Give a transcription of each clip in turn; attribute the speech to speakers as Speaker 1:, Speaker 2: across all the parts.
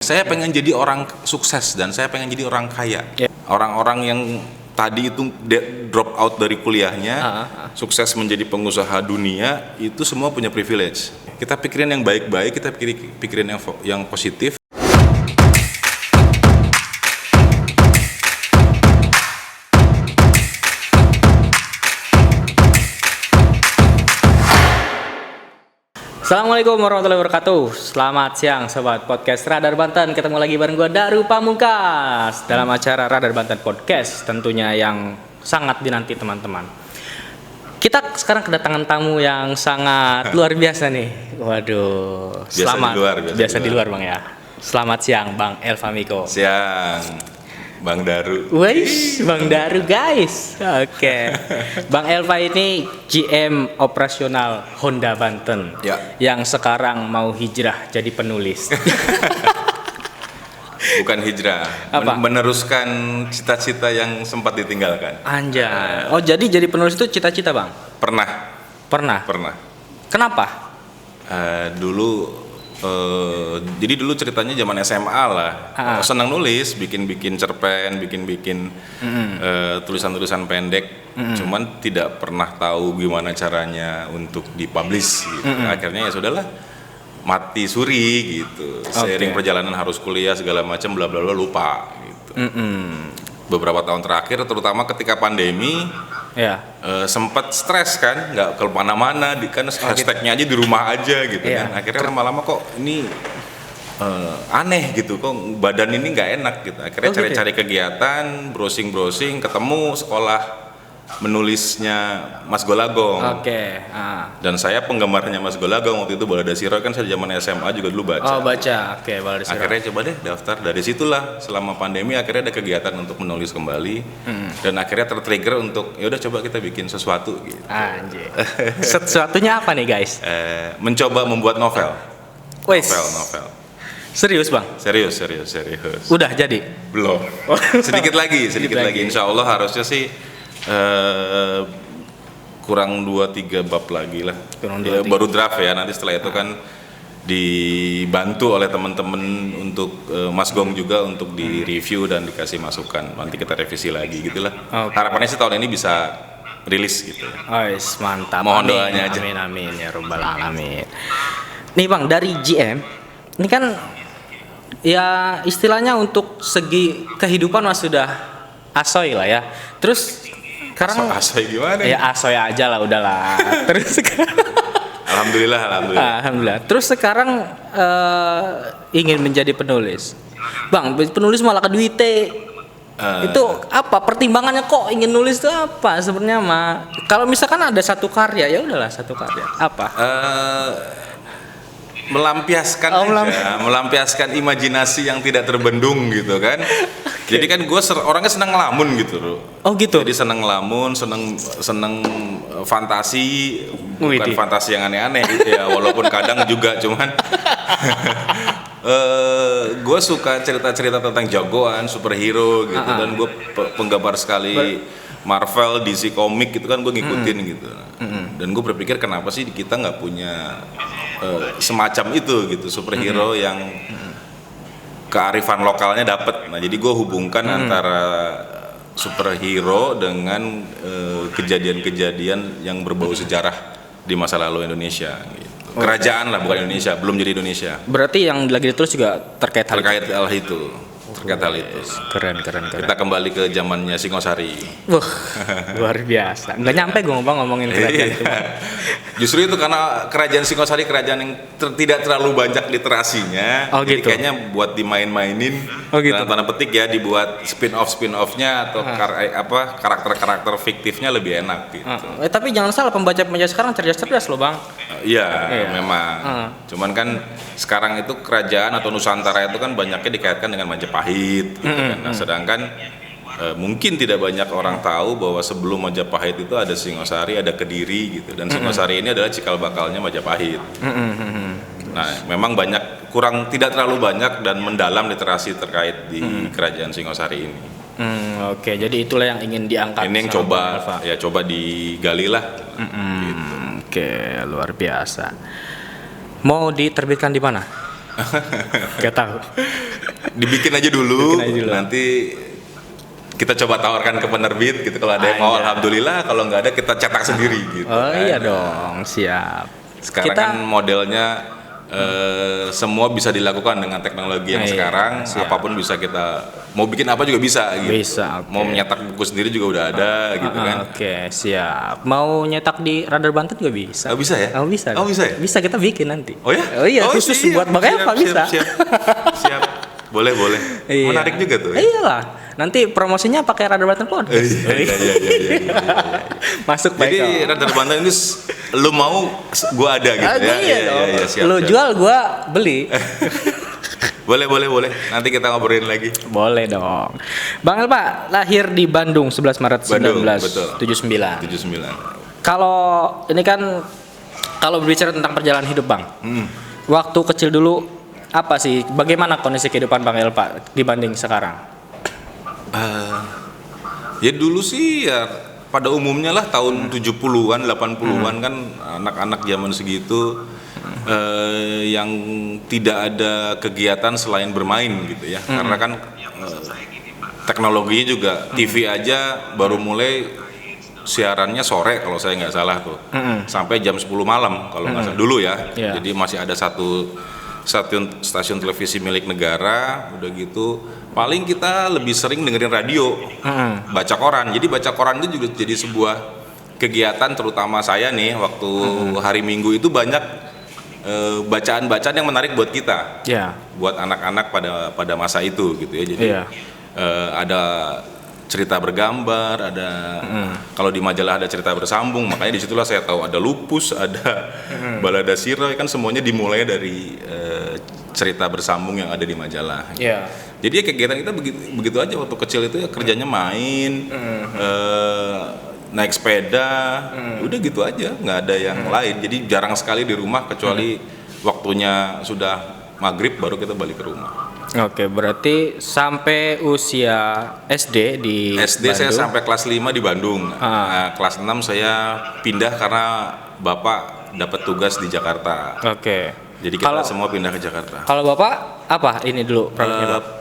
Speaker 1: Saya pengen jadi orang sukses dan saya pengen jadi orang kaya. Orang-orang yang tadi itu drop out dari kuliahnya, sukses menjadi pengusaha dunia, itu semua punya privilege. Kita pikirin yang baik-baik, kita pikirin yang positif.
Speaker 2: Assalamualaikum warahmatullahi wabarakatuh. Selamat siang sobat podcast Radar Banten. Ketemu lagi bareng gue Daru Pamungkas dalam acara Radar Banten Podcast, tentunya yang sangat dinanti teman-teman. Kita sekarang kedatangan tamu yang sangat luar biasa nih. Waduh, biasa di luar Bang ya. Selamat siang Bang Elva Miko.
Speaker 1: Siang Bang Daru.
Speaker 2: Wih, Bang Daru guys. Oke. Bang Elva ini GM operasional Honda Banten.
Speaker 1: Ya.
Speaker 2: Yang sekarang mau hijrah jadi penulis.
Speaker 1: Bukan hijrah.
Speaker 2: Apa?
Speaker 1: Meneruskan cita-cita yang sempat ditinggalkan.
Speaker 2: Anjay. Oh, jadi penulis itu cita-cita, Bang?
Speaker 1: Pernah.
Speaker 2: Kenapa?
Speaker 1: Jadi dulu ceritanya zaman SMA lah, senang nulis, bikin cerpen, bikin tulisan-tulisan pendek, cuman tidak pernah tahu gimana caranya untuk dipublish gitu. Akhirnya ya sudahlah, mati suri gitu. Seiring perjalanan harus kuliah segala macam, bla bla bla, lupa gitu. Beberapa tahun terakhir, terutama ketika pandemi, sempat stres kan, nggak kemana-mana, kan hashtagnya aja di rumah aja gitu kan. Akhirnya lama-lama kok ini aneh gitu, kok badan ini nggak enak gitu. Akhirnya cari-cari kegiatan, browsing, ketemu sekolah menulisnya Mas Golagong. Dan saya penggemarnya Mas Golagong waktu itu, Balada Siro kan saya zaman SMA juga dulu baca.
Speaker 2: Oh, baca. Oke, Balada Siro.
Speaker 1: Akhirnya coba deh daftar. Dari situlah selama pandemi akhirnya ada kegiatan untuk menulis kembali. Dan akhirnya tertrigger untuk ya udah coba kita bikin sesuatu gitu.
Speaker 2: Anjir. Sesuatunya apa nih, guys?
Speaker 1: Mencoba membuat novel. Novel.
Speaker 2: Serius, Bang?
Speaker 1: Serius.
Speaker 2: Udah jadi?
Speaker 1: Belum. Sedikit lagi. Insya Allah harusnya sih kurang 2-3 bab lagi lah. Baru draft ya, nanti setelah itu kan dibantu oleh teman-teman untuk Mas Gong juga untuk di review dan dikasih masukan. Nanti kita revisi lagi gitulah. Harapannya sih tahun ini bisa rilis gitu.
Speaker 2: Mantap.
Speaker 1: Mohon doanya aja.
Speaker 2: Amin ya rabbal alamin. Nih Bang, dari GM ini kan ya istilahnya untuk segi kehidupan mas sudah asoy lah ya. Terus sekarang
Speaker 1: asoy gimana?
Speaker 2: Ya asoy aja lah, udahlah. Terus Alhamdulillah. Terus sekarang ingin menjadi penulis. Bang, penulis malah ke duite. Itu apa pertimbangannya kok ingin nulis itu apa sebenarnya kalau misalkan ada satu karya ya udahlah satu karya. Apa?
Speaker 1: Melampiaskan imajinasi yang tidak terbendung gitu kan. Jadi kan gue orangnya senang ngelamun gitu loh.
Speaker 2: Oh gitu.
Speaker 1: Jadi senang ngelamun, senang fantasi, bukan fantasi yang aneh-aneh gitu ya. Walaupun kadang juga cuman gue suka cerita-cerita tentang jagoan, superhero gitu. Dan gue penggemar sekali Marvel, DC komik gitu kan, gue ngikutin gitu. Dan gue berpikir kenapa sih kita nggak punya semacam itu gitu, superhero yang kearifan lokalnya dapat. Nah jadi gue hubungkan antara superhero dengan kejadian-kejadian yang berbau sejarah di masa lalu Indonesia gitu. Kerajaan lah, bukan Indonesia, belum jadi Indonesia.
Speaker 2: Berarti yang lagi ditulis juga terkait hal itu. Keren.
Speaker 1: Kita kembali ke zamannya Singosari.
Speaker 2: Wah, luar biasa. Nggak nyampe gue ngomongin kerajaan itu.
Speaker 1: Justru itu karena kerajaan Singosari kerajaan yang tidak terlalu banyak literasinya. Jadi kayaknya buat dimain-mainin. Dalam tanda petik ya, dibuat spin-off-nya atau karakter-karakter fiktifnya lebih enak gitu.
Speaker 2: Tapi jangan salah, pembaca sekarang cerdas loh Bang.
Speaker 1: Iya, memang. Cuman kan sekarang itu kerajaan atau Nusantara itu kan banyaknya dikaitkan dengan Majapahit gitu kan. Nah, sedangkan mungkin tidak banyak orang tahu bahwa sebelum Majapahit itu ada Singosari, ada Kediri gitu. Dan Singosari ini adalah cikal bakalnya Majapahit. Nah, memang tidak terlalu banyak dan mendalam literasi terkait di kerajaan Singosari ini.
Speaker 2: Oke, jadi itulah yang ingin diangkat.
Speaker 1: Ini yang coba digali lah. Gitu.
Speaker 2: Oke, luar biasa. Mau diterbitkan di mana? Gak tahu.
Speaker 1: dibikin aja dulu. Nanti kita coba tawarkan ke penerbit gitu, kalau ada yang mau alhamdulillah, kalau nggak ada kita cetak sendiri gitu.
Speaker 2: Oh iya dong, siap.
Speaker 1: Sekarang kan modelnya semua bisa dilakukan dengan teknologi yang sekarang, apapun bisa kita, mau bikin apa juga bisa gitu.
Speaker 2: Bisa,
Speaker 1: mau menyetak buku sendiri juga udah ada gitu kan.
Speaker 2: Oke, siap. Mau nyetak di Radar Banten juga bisa.
Speaker 1: Oh bisa ya?
Speaker 2: Oh bisa.
Speaker 1: Oh bisa ya?
Speaker 2: Bisa, kita bikin nanti.
Speaker 1: Oh ya?
Speaker 2: Oh iya, khusus buat Bang Elva bisa.
Speaker 1: Siap. Boleh.
Speaker 2: Iya.
Speaker 1: Menarik juga tuh.
Speaker 2: Iyalah. Nanti promosinya pakai Radar Banten Podcast.
Speaker 1: Iya.
Speaker 2: Masuk baik.
Speaker 1: Jadi Radar Banten ini lu mau gua ada gitu ya.
Speaker 2: Iya,
Speaker 1: siap.
Speaker 2: Lu jual, gua beli.
Speaker 1: Boleh. Nanti kita ngobrolin lagi.
Speaker 2: Boleh dong. Bang Elva lahir di Bandung 11 Maret 1979.
Speaker 1: 79.
Speaker 2: Kalau ini kan, kalau berbicara tentang perjalanan hidup Bang, waktu kecil dulu apa sih? Bagaimana kondisi kehidupan Bang Elva dibanding sekarang?
Speaker 1: Ya dulu sih ya pada umumnya lah tahun 70-an, 80-an kan anak-anak zaman segitu yang tidak ada kegiatan selain bermain gitu ya. Karena kan teknologinya juga TV aja baru mulai siarannya sore kalau saya nggak salah tuh. Sampai jam 10 malam kalau nggak salah dulu ya. Jadi masih ada satu stasiun televisi milik negara, udah gitu paling kita lebih sering dengerin radio, baca koran. Jadi baca koran itu juga jadi sebuah kegiatan, terutama saya nih waktu hari Minggu itu banyak bacaan-bacaan yang menarik buat kita, buat anak-anak pada masa itu gitu ya. Jadi ada cerita bergambar, ada kalau di majalah ada cerita bersambung, makanya disitulah saya tahu ada lupus, ada balada sirah, kan semuanya dimulai dari cerita bersambung yang ada di majalah. Jadi ya kegiatan kita begitu aja waktu kecil itu ya, kerjanya main, naik sepeda, udah gitu aja, nggak ada yang lain. Jadi jarang sekali di rumah kecuali waktunya sudah maghrib baru kita balik ke rumah.
Speaker 2: Oke, berarti sampai usia SD di
Speaker 1: SD
Speaker 2: Bandung.
Speaker 1: saya sampai kelas 5 di Bandung. Nah, kelas 6 saya pindah karena Bapak dapat tugas di Jakarta.
Speaker 2: Oke.
Speaker 1: Jadi kita semua pindah ke Jakarta.
Speaker 2: Kalau Bapak apa ini dulu produknya, Pak?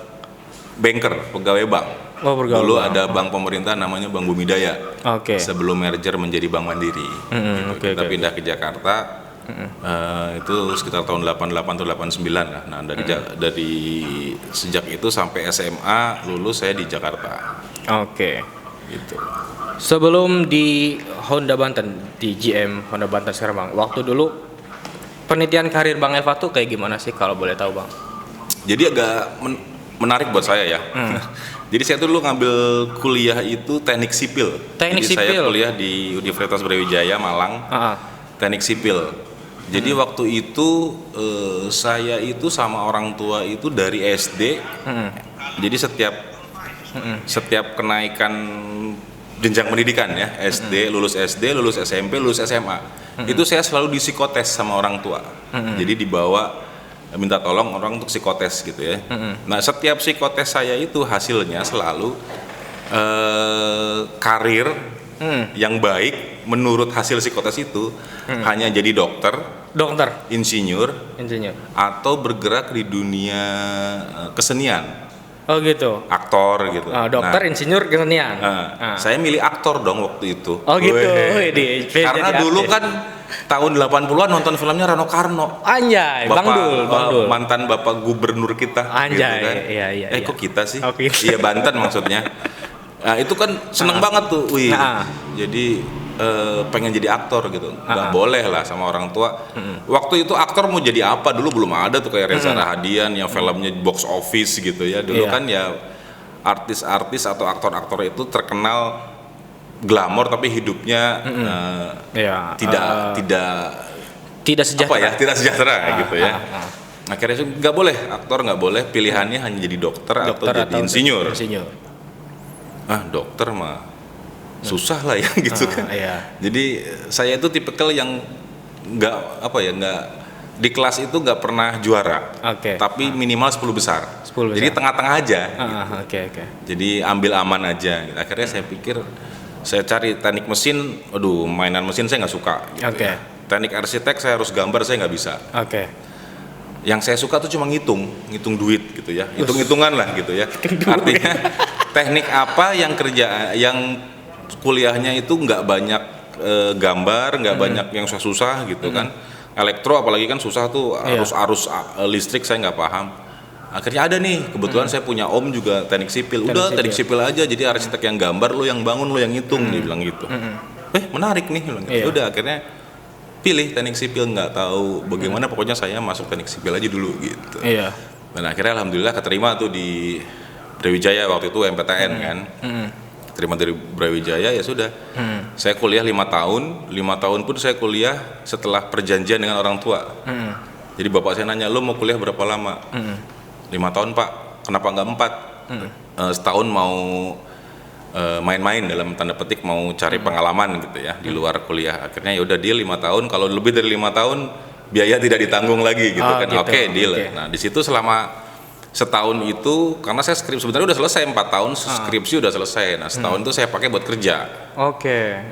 Speaker 1: Banker, pegawai bank.
Speaker 2: Oh, pegawai
Speaker 1: dulu
Speaker 2: bank.
Speaker 1: ada bank pemerintah namanya Bank Bumidaya.
Speaker 2: Oke.
Speaker 1: Sebelum merger menjadi Bank Mandiri. Kita pindah ke Jakarta. Itu sekitar tahun 88 atau 89 lah. Nah, dari sejak itu sampai SMA lulus saya di Jakarta.
Speaker 2: Oke.
Speaker 1: Gitu.
Speaker 2: Sebelum di Honda Banten, di GM Honda Banten sekarang Bang, waktu dulu penelitian karir Bang Elva tuh kayak gimana sih kalau boleh tahu Bang?
Speaker 1: Jadi agak menarik buat saya ya. Jadi saya dulu ngambil kuliah itu teknik sipil.
Speaker 2: Teknik
Speaker 1: Jadi
Speaker 2: sipil.
Speaker 1: saya kuliah di Universitas Brawijaya Malang. Teknik sipil. Jadi waktu itu saya itu sama orang tua itu dari SD. Jadi setiap kenaikan jenjang pendidikan ya, SD, lulus SMP, lulus SMA, itu saya selalu disikotes sama orang tua. Jadi dibawa, minta tolong orang untuk psikotes gitu ya. Nah, setiap psikotes saya itu hasilnya selalu karir yang baik menurut hasil psikotes itu hanya jadi dokter, insinyur, atau bergerak di dunia kesenian.
Speaker 2: Oh gitu.
Speaker 1: Aktor gitu.
Speaker 2: Dokter, insinyur, kesenian.
Speaker 1: Saya milih aktor dong waktu itu.
Speaker 2: Oh gitu.
Speaker 1: Karena dulu kan tahun 80-an nonton filmnya Rano Karno.
Speaker 2: Anjay, Bang Dul.
Speaker 1: Mantan Bapak Gubernur kita.
Speaker 2: Anjay,
Speaker 1: gitu kan.
Speaker 2: Iya.
Speaker 1: Kok kita sih?
Speaker 2: Okay.
Speaker 1: Iya, Banten maksudnya. Nah, itu kan seneng banget tuh. Wih. Jadi pengen jadi aktor gitu. Nggak boleh lah sama orang tua. Waktu itu aktor mau jadi apa? Dulu belum ada tuh kayak Reza Rahadian yang filmnya box office gitu ya. Dulu kan ya artis-artis atau aktor-aktor itu terkenal glamor tapi hidupnya tidak sejahtera. Tidak sejahtera gitu ya. Akhirnya nggak boleh, aktor nggak boleh, pilihannya hanya jadi dokter atau jadi insinyur. Dokter mah susah lah ya gitu kan. Jadi saya itu tipikal yang nggak di kelas itu nggak pernah juara, tapi minimal 10 besar. Jadi tengah-tengah aja. Jadi ambil aman aja. Akhirnya saya pikir saya cari teknik mesin, mainan mesin saya nggak suka. Gitu ya. Teknik arsitek saya harus gambar, saya nggak bisa. Yang saya suka tuh cuma ngitung duit gitu ya, hitung-hitungan lah gitu ya. Artinya teknik apa yang kuliahnya itu nggak banyak gambar, nggak banyak yang susah gitu kan. Elektro apalagi kan susah tuh, arus listrik saya nggak paham. Akhirnya ada nih, kebetulan saya punya om juga teknik sipil. Udah teknik sipil aja, jadi arsitek yang gambar, lo yang bangun, lo yang hitung, dia bilang gitu. Menarik nih, bilang gitu. Udah akhirnya pilih teknik sipil, nggak tahu bagaimana, pokoknya saya masuk teknik sipil aja dulu gitu.
Speaker 2: Iya.
Speaker 1: Dan akhirnya alhamdulillah keterima tuh di Brawijaya waktu itu MPTN kan. Terima dari Brawijaya ya sudah. Saya kuliah 5 tahun pun saya kuliah setelah perjanjian dengan orang tua. Jadi bapak saya nanya, lo mau kuliah berapa lama? 5 tahun pak, kenapa nggak 4? Setahun mau main-main dalam tanda petik, mau cari pengalaman gitu ya di luar kuliah. Akhirnya ya udah deal 5 tahun, kalau lebih dari 5 tahun biaya tidak ditanggung lagi gitu kan.
Speaker 2: Gitu.
Speaker 1: Oke, deal. Nah di situ selama setahun itu, karena saya skripsi sebenarnya udah selesai 4 tahun, skripsi udah selesai. Nah setahun itu saya pakai buat kerja.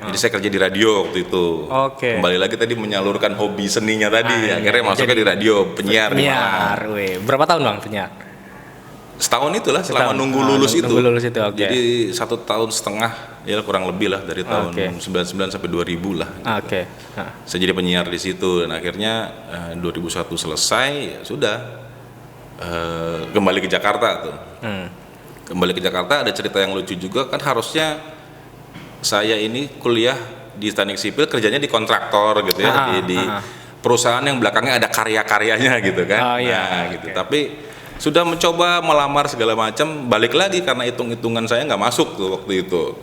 Speaker 2: Jadi
Speaker 1: saya kerja di radio waktu itu. Kembali lagi tadi menyalurkan hobi seninya tadi. Akhirnya masuknya di radio, penyiar.
Speaker 2: Berapa tahun bang penyiar?
Speaker 1: Setahun itulah, selama nunggu lulus itu. Jadi 1 tahun setengah, ya kurang lebih lah, dari tahun 99 sampai 2000 lah. Gitu. Saya jadi penyiar di situ, dan akhirnya 2001 selesai, ya sudah kembali ke Jakarta tuh. Kembali ke Jakarta, ada cerita yang lucu juga kan, harusnya saya ini kuliah di teknik sipil, kerjanya di kontraktor gitu ya, di perusahaan yang belakangnya ada karya-karyanya gitu kan. Gitu. Tapi sudah mencoba melamar segala macam, balik lagi karena hitung-hitungan saya nggak masuk tuh waktu itu.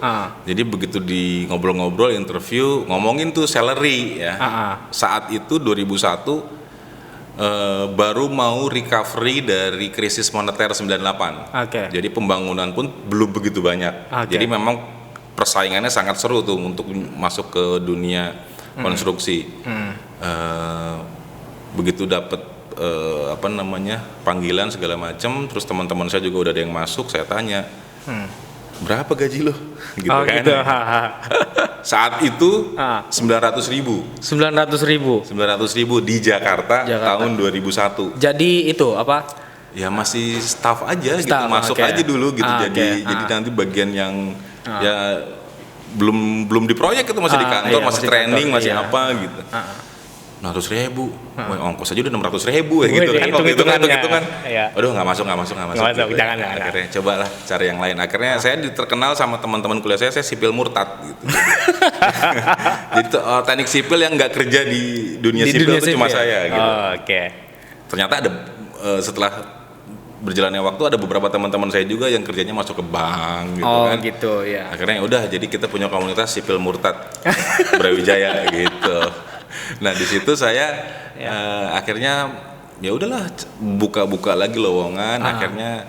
Speaker 1: Jadi begitu di ngobrol-ngobrol, interview, ngomongin tuh salary ya. Saat itu 2001 baru mau recovery dari krisis moneter 98. Jadi pembangunan pun belum begitu banyak. Jadi memang persaingannya sangat seru tuh untuk masuk ke dunia konstruksi. Begitu dapat panggilan segala macam, terus teman-teman saya juga udah ada yang masuk, saya tanya berapa gaji lo gitu kan. Gitu. Saat itu 900.000 di Jakarta tahun 2001.
Speaker 2: Jadi itu apa?
Speaker 1: Ya masih staff aja gitu, masuk aja dulu gitu. Jadi nanti bagian yang ya belum di proyek itu, masih di kantor, masih training, masih apa gitu. 900.000, ongkos aja udah 600.000 ya gitu kan, waktu itu hitung-hitungan. Aduh nggak masuk gitu.
Speaker 2: Jangan.
Speaker 1: Akhirnya cobalah cari yang lain. Akhirnya saya terkenal sama teman-teman kuliah saya sipil murtad gitu. Jadi teknik sipil yang nggak kerja di dunia sipil itu cuma saya gitu. Ternyata ada setelah berjalannya waktu, ada beberapa teman-teman saya juga yang kerjanya masuk ke bank gitu kan. Akhirnya udah, jadi kita punya komunitas sipil murtad Brawijaya gitu. Nah di situ saya akhirnya ya udahlah, buka lagi lowongan. Akhirnya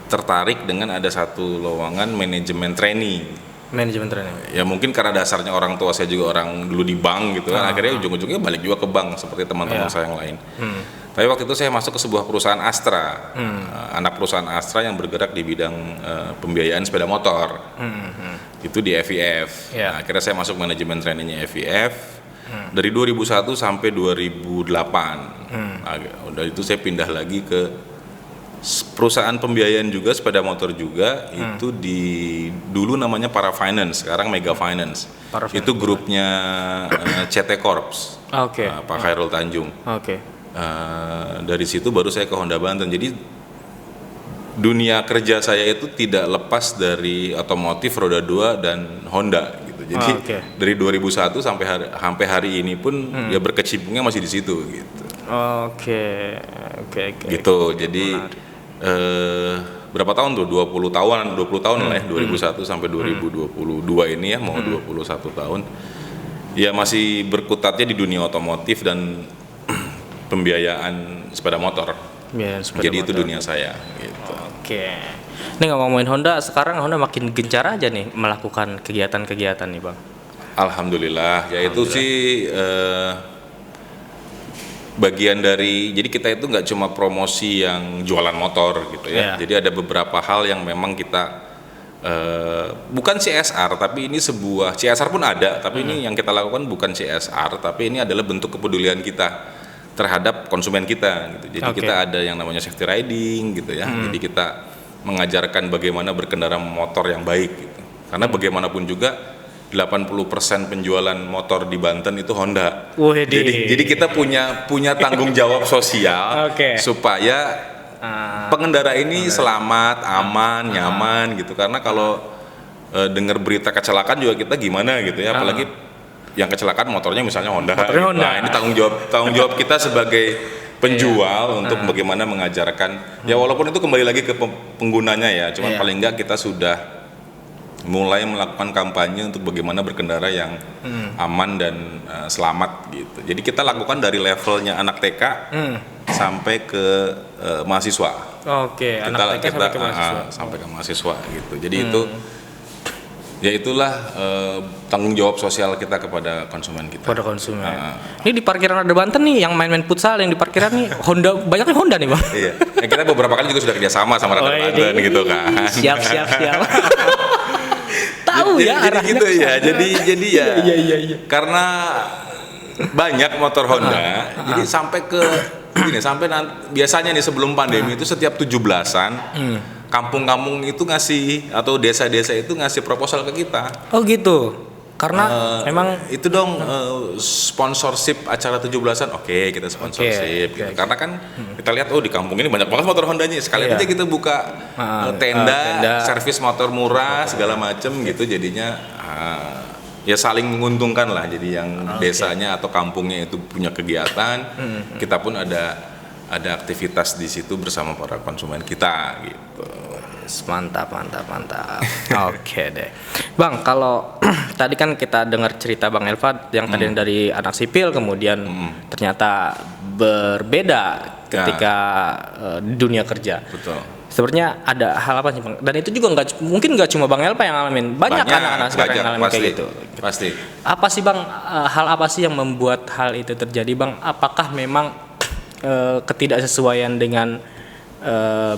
Speaker 1: tertarik dengan ada satu lowongan manajemen trainee. Ya mungkin karena dasarnya orang tua saya juga orang dulu di bank gitu kan. Akhirnya ujung-ujungnya balik juga ke bank seperti teman-teman saya yang lain. Tapi waktu itu saya masuk ke sebuah perusahaan Astra, anak perusahaan Astra yang bergerak di bidang pembiayaan sepeda motor. Itu di FIF. Nah, akhirnya saya masuk manajemen trainee-nya FIF. Dari 2001 sampai 2008. Nah, udah itu saya pindah lagi ke perusahaan pembiayaan juga, sepeda motor juga. Itu dulu namanya Para Finance, sekarang Mega Finance. Itu grupnya CT Corps, Pak Khairul Tanjung. Dari situ baru saya ke Honda Banten. Jadi dunia kerja saya itu tidak lepas dari otomotif, roda 2 dan Honda. Jadi dari 2001 sampai hari ini pun ya berkecimpungnya masih di situ gitu. Gitu. Jadi berapa tahun tuh? 20 tahun lah ya, 2001 sampai 2022 ini ya, mau 21 tahun. Ya masih berkutatnya di dunia otomotif dan pembiayaan sepeda motor. Jadi itu dunia saya gitu.
Speaker 2: Ini ngomongin Honda, sekarang Honda makin gencar aja nih melakukan kegiatan-kegiatan nih Bang.
Speaker 1: Alhamdulillah, ya itu sih bagian dari, jadi kita itu nggak cuma promosi yang jualan motor gitu ya. Jadi ada beberapa hal yang memang kita bukan CSR, tapi ini CSR pun ada, tapi ini yang kita lakukan bukan CSR, tapi ini adalah bentuk kepedulian kita terhadap konsumen kita gitu. Jadi kita ada yang namanya safety riding gitu ya. Jadi kita mengajarkan bagaimana berkendara motor yang baik gitu. Karena bagaimanapun juga 80% penjualan motor di Banten itu Honda. Jadi kita punya tanggung jawab sosial supaya pengendara ini selamat, aman, nyaman gitu. Karena kalau dengar berita kecelakaan juga kita gimana gitu ya, apalagi yang kecelakaan motornya misalnya Honda. Gitu. Nah, ini tanggung jawab kita sebagai penjual untuk bagaimana mengajarkan. Ya walaupun itu kembali lagi ke penggunanya ya, cuman paling enggak kita sudah mulai melakukan kampanye untuk bagaimana berkendara yang aman dan selamat gitu. Jadi kita lakukan dari levelnya anak TK sampai ke mahasiswa.
Speaker 2: Anak TK sampai ke mahasiswa.
Speaker 1: Sampai ke mahasiswa gitu. Jadi itu ya itulah tanggung jawab sosial kita kepada konsumen kita.
Speaker 2: Pada konsumen. Ini di parkiran ada Banten nih, yang main-main futsal yang di parkiran nih Honda, banyaknya Honda nih Bang.
Speaker 1: Iya. Kita beberapa kali juga sudah kerjasama sama Radar Banten gitu kan.
Speaker 2: Siap. Tahu ya arahnya
Speaker 1: gitu ya. Jadi ya. Iya. Karena banyak motor Honda, jadi sampai ke gini, biasanya nih sebelum pandemi itu setiap 17-an kampung-kampung itu ngasih atau desa-desa itu ngasih proposal ke kita.
Speaker 2: Oh gitu. Karena memang
Speaker 1: itu dong sponsorship acara 17-an. Oke, kita sponsorship gitu. Karena kan kita lihat di kampung ini banyak banget motor Hondanya. Sekalian aja kita buka tenda, servis motor murah segala macem gitu, jadinya ya saling menguntungkan lah. Jadi yang desanya atau kampungnya itu punya kegiatan, kita pun ada aktivitas di situ bersama para konsumen kita gitu.
Speaker 2: Mantap. Oke deh, Bang. Kalau tadi kan kita dengar cerita Bang Elva yang tadi dari anak sipil, kemudian ternyata berbeda ketika dunia kerja.
Speaker 1: Betul.
Speaker 2: Sebenarnya ada hal apa sih Bang? Dan itu juga mungkin nggak cuma Bang Elva yang ngalamin, banyak anak-anak sekarang yang ngalamin kayak gitu.
Speaker 1: Pasti.
Speaker 2: Apa sih Bang? Hal apa sih yang membuat hal itu terjadi Bang? Apakah memang ketidaksesuaian dengan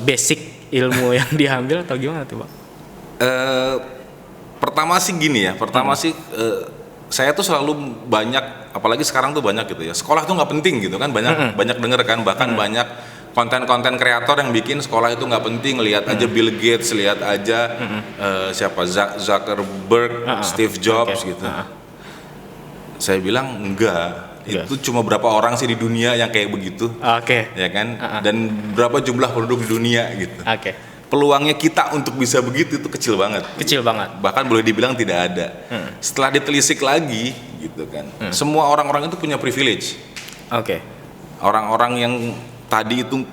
Speaker 2: basic ilmu yang diambil atau gimana tuh Bang?
Speaker 1: Pertama sih gini ya, saya tuh selalu banyak, apalagi sekarang tuh banyak gitu ya, sekolah tuh nggak penting gitu kan, banyak denger kan, bahkan banyak konten-konten kreator yang bikin sekolah itu nggak penting, lihat aja Bill Gates, lihat aja siapa Zuckerberg, Steve Jobs gitu. Saya bilang enggak. Itu cuma berapa orang sih di dunia yang kayak begitu, ya kan? Dan berapa jumlah penduduk di dunia gitu. Peluangnya kita untuk bisa begitu itu kecil banget. Bahkan boleh dibilang tidak ada. Setelah ditelisik lagi, gitu kan? Semua orang-orang itu punya privilege. Orang-orang yang tadi itu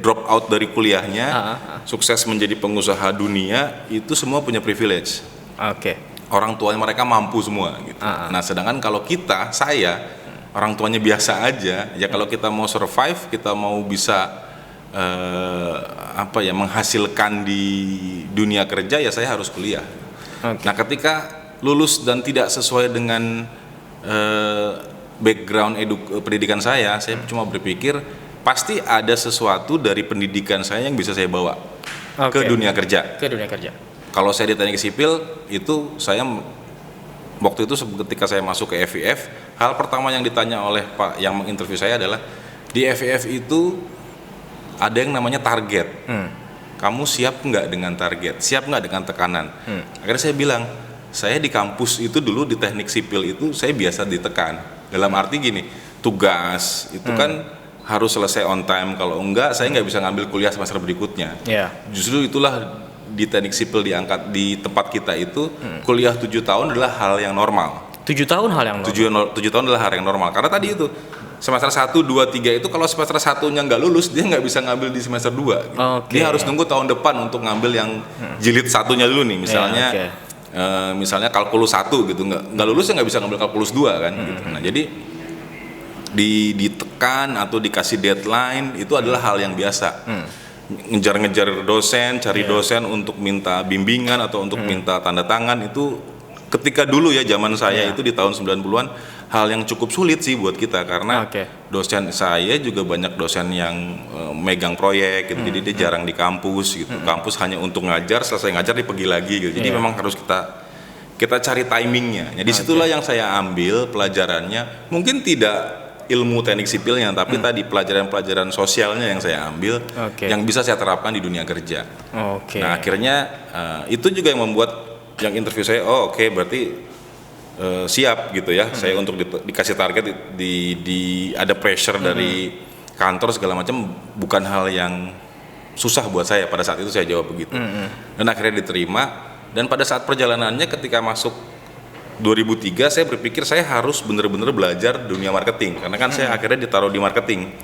Speaker 1: drop out dari kuliahnya, sukses menjadi pengusaha dunia, itu semua punya privilege. Orang tuanya mereka mampu semua. Gitu. Nah, sedangkan kalau saya orang tuanya biasa aja, ya kalau kita mau survive, kita mau bisa menghasilkan di dunia kerja, ya saya harus kuliah. Nah, ketika lulus dan tidak sesuai dengan background pendidikan saya cuma berpikir pasti ada sesuatu dari pendidikan saya yang bisa saya bawa ke dunia kerja. Kalau saya ditanya ke sipil, itu saya waktu itu ketika saya masuk ke FIF, hal pertama yang ditanya oleh Pak yang menginterview saya adalah, di FIF itu ada yang namanya target. Kamu siap nggak dengan target? Siap nggak dengan tekanan? Akhirnya saya bilang, saya di kampus itu dulu di teknik sipil itu saya biasa ditekan. Dalam arti gini, tugas itu kan harus selesai on time. Kalau enggak, saya nggak bisa ngambil kuliah semester berikutnya. Justru itulah di teknik sipil diangkat di tempat kita itu kuliah 7 tahun adalah hal yang normal.
Speaker 2: 7 tahun hal yang normal.
Speaker 1: 7 tahun adalah hal yang normal. Karena tadi itu semester 1, 2, 3 itu kalau semester 1-nya nggak lulus, dia nggak bisa ngambil di semester 2 gitu. Dia harus nunggu tahun depan untuk ngambil yang jilid 1-nya dulu nih. Misalnya misalnya kalkulus 1 gitu, nggak lulus ya nggak bisa ngambil kalkulus 2 kan gitu. Nah, jadi ditekan atau dikasih deadline itu adalah hal yang biasa. Ngejar-ngejar dosen, cari dosen untuk minta bimbingan atau untuk minta tanda tangan, itu ketika dulu ya zaman saya itu di tahun 90-an hal yang cukup sulit sih buat kita, karena dosen saya juga banyak dosen yang megang proyek gitu, jadi dia jarang di kampus gitu. Kampus hanya untuk ngajar, selesai ngajar dia pergi lagi gitu. Jadi memang harus kita cari timingnya. Jadi disitulah yang saya ambil pelajarannya. Mungkin tidak ilmu teknik sipilnya, tapi tadi pelajaran-pelajaran sosialnya yang saya ambil, yang bisa saya terapkan di dunia kerja. Nah akhirnya itu juga yang membuat yang interview saya, berarti siap gitu ya, saya untuk dikasih target, ada pressure dari kantor segala macam, bukan hal yang susah buat saya. Pada saat itu saya jawab begitu, dan akhirnya diterima. Dan pada saat perjalanannya ketika masuk 2003, saya berpikir saya harus benar-benar belajar dunia marketing, karena kan saya akhirnya ditaruh di marketing.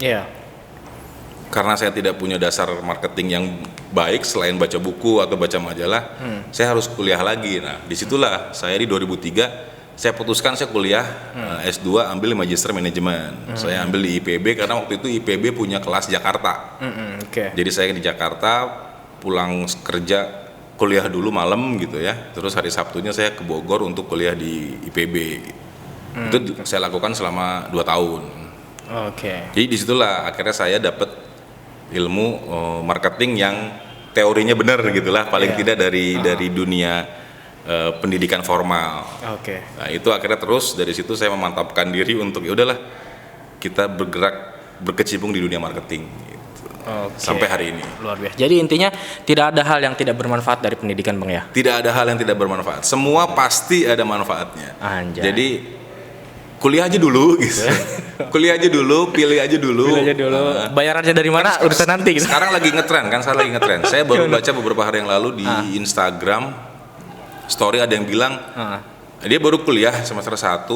Speaker 1: Karena saya tidak punya dasar marketing yang baik selain baca buku atau baca majalah, saya harus kuliah lagi. Nah disitulah saya di 2003 saya putuskan saya kuliah S2 ambil Magister Manajemen. Saya ambil di IPB karena waktu itu IPB punya kelas Jakarta. Jadi saya di Jakarta, pulang kerja kuliah dulu malam gitu ya, terus hari Sabtunya saya ke Bogor untuk kuliah di IPB. Itu saya lakukan selama 2 tahun. Jadi disitulah akhirnya saya dapat ilmu marketing yang teorinya benar gitulah, paling tidak dari dunia pendidikan formal. Nah itu akhirnya terus dari situ saya memantapkan diri untuk ya udahlah kita berkecimpung di dunia marketing. Sampai hari ini.
Speaker 2: Luar biasa. Jadi intinya tidak ada hal yang tidak bermanfaat dari pendidikan, Bang ya?
Speaker 1: Tidak ada hal yang tidak bermanfaat. Semua pasti ada manfaatnya.
Speaker 2: Anjay.
Speaker 1: Jadi kuliah aja dulu gitu. Kuliah aja dulu, pilih aja dulu.
Speaker 2: Bayarannya dari mana urusan nanti gitu.
Speaker 1: Sekarang lagi ngetren kan, saya baru baca beberapa hari yang lalu di Instagram story ada yang bilang dia baru kuliah semester 1,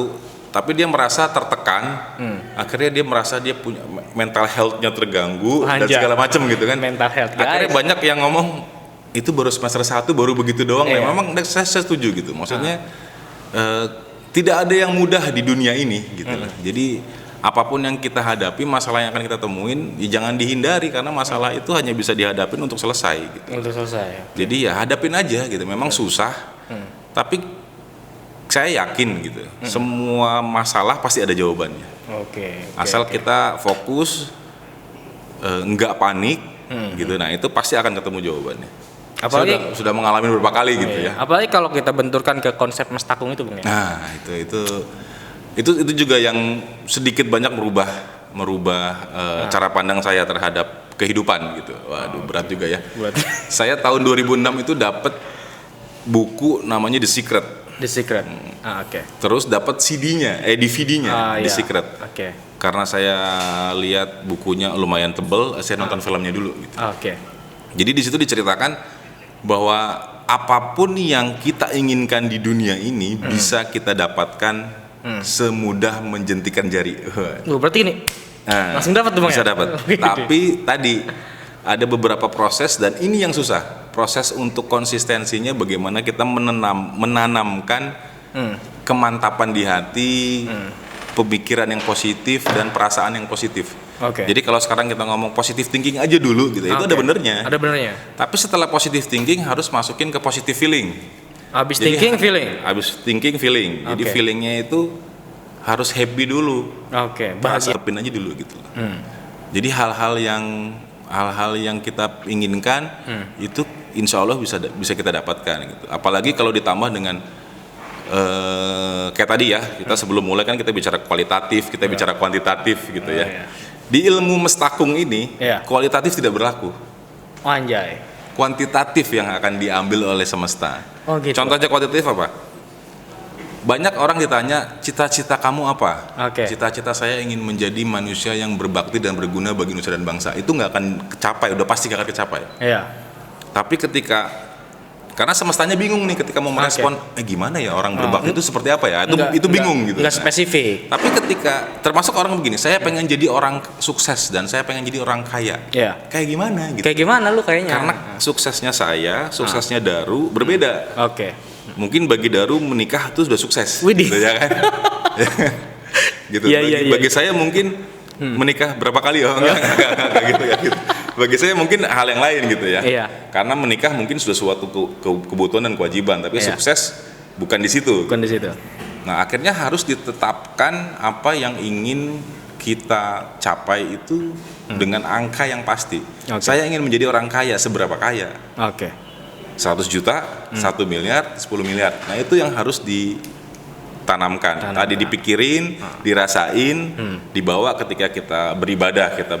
Speaker 1: tapi dia merasa tertekan, akhirnya dia merasa dia punya mental health-nya terganggu dan segala macam gitu kan.
Speaker 2: Mental health,
Speaker 1: akhirnya banyak yang ngomong itu baru semester 1 baru begitu doang. Nah, memang saya setuju gitu. Maksudnya tidak ada yang mudah di dunia ini gitu lah. Jadi apapun yang kita hadapi, masalah yang akan kita temuin, ya jangan dihindari karena masalah itu hanya bisa dihadapin untuk selesai gitu.
Speaker 2: Untuk selesai.
Speaker 1: Jadi ya hadapin aja gitu. Memang susah, tapi saya yakin gitu, semua masalah pasti ada jawabannya. Asal kita fokus, nggak panik, gitu. Nah itu pasti akan ketemu jawabannya. Apalagi sudah mengalami beberapa kali gitu ya.
Speaker 2: Apalagi kalau kita benturkan ke konsep Mestakung itu, Bang ya.
Speaker 1: Nah itu juga yang sedikit banyak merubah cara pandang saya terhadap kehidupan gitu. Waduh berat juga ya. Saya tahun 2006 itu dapat buku namanya The Secret. Terus dapat DVD-nya The Secret. Karena saya lihat bukunya lumayan tebal, saya nonton filmnya dulu gitu. Jadi di situ diceritakan bahwa apapun yang kita inginkan di dunia ini bisa kita dapatkan semudah menjentikan jari.
Speaker 2: Berarti ini langsung dapat tuh, Bang.
Speaker 1: Bisa dapat. Tapi tadi ada beberapa proses dan ini yang susah. Proses untuk konsistensinya bagaimana kita menanamkan kemantapan di hati, pemikiran yang positif dan perasaan yang positif. Jadi kalau sekarang kita ngomong positive thinking aja dulu gitu, itu ada benernya. Tapi setelah positive thinking harus masukin ke positive feeling. Habis thinking feeling. Jadi feelingnya itu harus happy dulu. Bahagiain aja dulu gitu. Jadi hal-hal yang kita inginkan itu insya Allah bisa kita dapatkan gitu. Apalagi kalau ditambah dengan kayak tadi ya, kita sebelum mulai kan kita bicara kualitatif, kita bicara kuantitatif gitu ya. Di ilmu Mestakung ini kualitatif tidak berlaku. Kuantitatif yang akan diambil oleh semesta. Contohnya kuantitatif apa? Banyak orang ditanya, cita-cita kamu apa? Cita-cita saya ingin menjadi manusia yang berbakti dan berguna bagi nusa dan bangsa. Itu nggak akan kecapai, udah pasti nggak akan kecapai. Tapi karena semestanya bingung nih ketika mau merespon, gimana ya orang berbakti itu seperti apa ya? Itu bingung gitu.
Speaker 2: Nggak spesifik.
Speaker 1: Tapi ketika termasuk orang begini, saya pengen jadi orang sukses dan saya pengen jadi orang kaya. Kayak gimana? Gitu.
Speaker 2: Kayak gimana lu kayaknya?
Speaker 1: Karena suksesnya saya, suksesnya Daru berbeda. Mungkin bagi Daru menikah itu sudah sukses. Gitu ya kan? Gitu. Bagi saya mungkin menikah berapa kali enggak gitu ya gitu. Bagi saya mungkin hal yang lain gitu ya. Karena menikah mungkin sudah suatu kebutuhan dan kewajiban, tapi sukses bukan di situ. Nah, akhirnya harus ditetapkan apa yang ingin kita capai itu dengan angka yang pasti. Saya ingin menjadi orang kaya, seberapa kaya? 100 juta, 1 miliar, 10 miliar. Nah, itu yang harus ditanamkan. Tadi dipikirin, dirasain, dibawa ketika kita beribadah, kita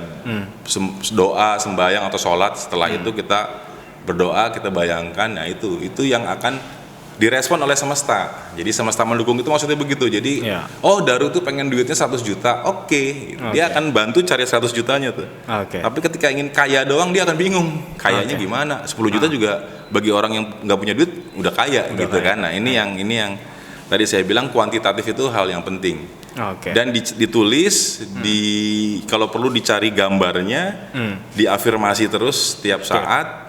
Speaker 1: doa, sembahyang atau sholat. Setelah itu kita berdoa, kita bayangkan, nah itu yang akan direspon oleh semesta. Jadi semesta mendukung itu maksudnya begitu. Jadi oh Daru tuh pengen duitnya 100 juta, oke. Dia akan bantu cari 100 jutanya tuh. Tapi ketika ingin kaya doang dia akan bingung, kayanya gimana? 10 juta juga bagi orang yang nggak punya duit udah kaya gitu kan. Nah ini yang tadi saya bilang kuantitatif itu hal yang penting. Dan ditulis, kalau perlu dicari gambarnya, diafirmasi terus setiap saat.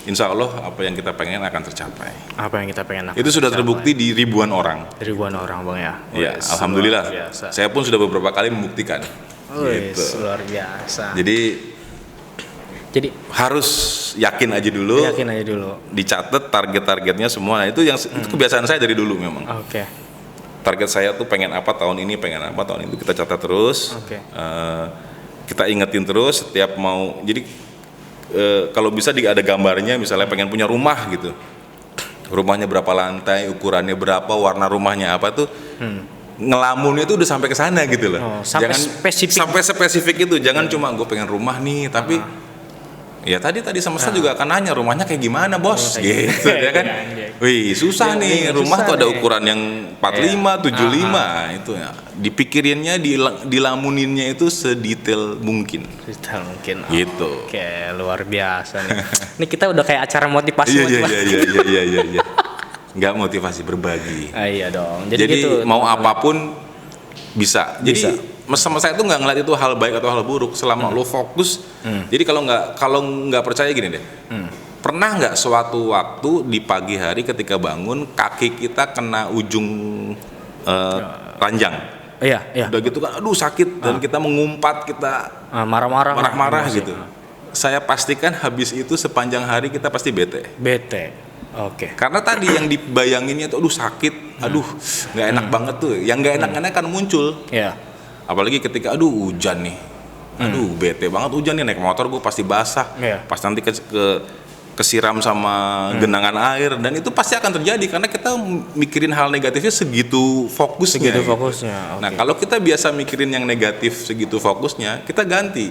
Speaker 1: Insya Allah apa yang kita pengen akan tercapai.
Speaker 2: Apa yang kita pengen
Speaker 1: itu sudah terbukti di ribuan orang.
Speaker 2: Ribuan orang Bang ya.
Speaker 1: Ya, alhamdulillah. Saya pun sudah beberapa kali membuktikan.
Speaker 2: Gitu. Luar biasa.
Speaker 1: Jadi harus yakin aja dulu. Dicatat target-targetnya semua. Nah, itu kebiasaan saya dari dulu memang. Target saya tuh pengen apa tahun ini, itu kita catat terus. Kita ingetin terus setiap mau. Jadi kalau bisa ada gambarnya, misalnya pengen punya rumah gitu, rumahnya berapa lantai, ukurannya berapa, warna rumahnya apa tuh, ngelamunnya itu udah sampai ke sana gitu loh.
Speaker 2: Sampai
Speaker 1: spesifik itu, jangan cuma gue pengen rumah nih, tapi ya tadi semesta juga akan nanya rumahnya kayak gimana bos, gitu ya kan. Wih susah nih, rumah tuh ada ukuran yang 45, 75 itu ya. Dipikirinnya, dilamuninnya itu sedetail mungkin. Gitu.
Speaker 2: Oke, luar biasa nih. Ini kita udah kayak acara motivasi.
Speaker 1: Iya. Nggak motivasi, berbagi.
Speaker 2: Iya dong.
Speaker 1: Jadi
Speaker 2: gitu,
Speaker 1: mau apapun bisa. Jadi sama saya tuh nggak ngeliat itu hal baik atau hal buruk selama lo fokus. Jadi kalau nggak percaya gini deh. Pernah nggak suatu waktu di pagi hari ketika bangun kaki kita kena ujung ranjang? Iya. Udah gitu kan, aduh sakit dan kita mengumpat, kita marah-marah gitu. Saya pastikan habis itu sepanjang hari kita pasti bete. Karena tadi yang dibayanginnya tuh, aduh sakit, aduh nggak enak banget tuh. Yang nggak enak-enak kan muncul. Apalagi ketika aduh hujan nih, aduh bete banget hujan nih, naik motor gue pasti basah. Pas nanti kesiram sama genangan air, dan itu pasti akan terjadi karena kita mikirin hal negatifnya segitu fokusnya. Nah kalau kita biasa mikirin yang negatif segitu fokusnya, kita ganti.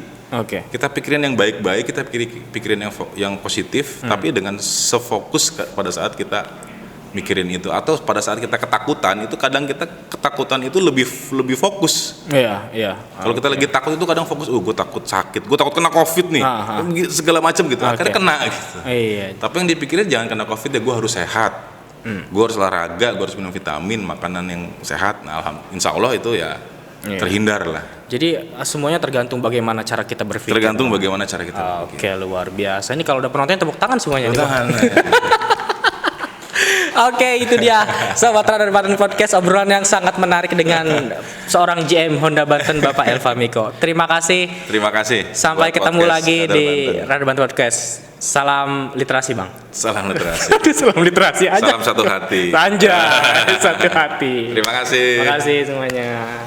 Speaker 1: Kita pikirin yang baik-baik, kita pikirin yang positif, tapi dengan sefokus pada saat kita mikirin itu. Atau pada saat kita ketakutan, itu kadang kita ketakutan itu lebih fokus. Kalau kita lagi takut itu kadang fokus, gue takut sakit, gue takut kena COVID nih, segala macam gitu. Akhirnya kena gitu. Tapi yang dipikirin jangan kena COVID ya, gue harus sehat, gue harus olahraga, gue harus minum vitamin, makanan yang sehat. Nah, insya Allah itu ya terhindar lah.
Speaker 2: Jadi semuanya tergantung bagaimana cara kita berpikir. Oke, luar biasa. Ini kalau udah penonton tepuk tangan semuanya. Oke, itu dia Sobat Radar Banten Podcast, obrolan yang sangat menarik dengan seorang GM Honda Banten, Bapak Elva Miko. Terima kasih. Sampai ketemu lagi di Radar Banten Podcast. Salam literasi, Bang.
Speaker 1: Salam literasi.
Speaker 2: Salam literasi aja.
Speaker 1: Salam satu hati.
Speaker 2: Anjay, satu hati.
Speaker 1: Terima kasih
Speaker 2: semuanya.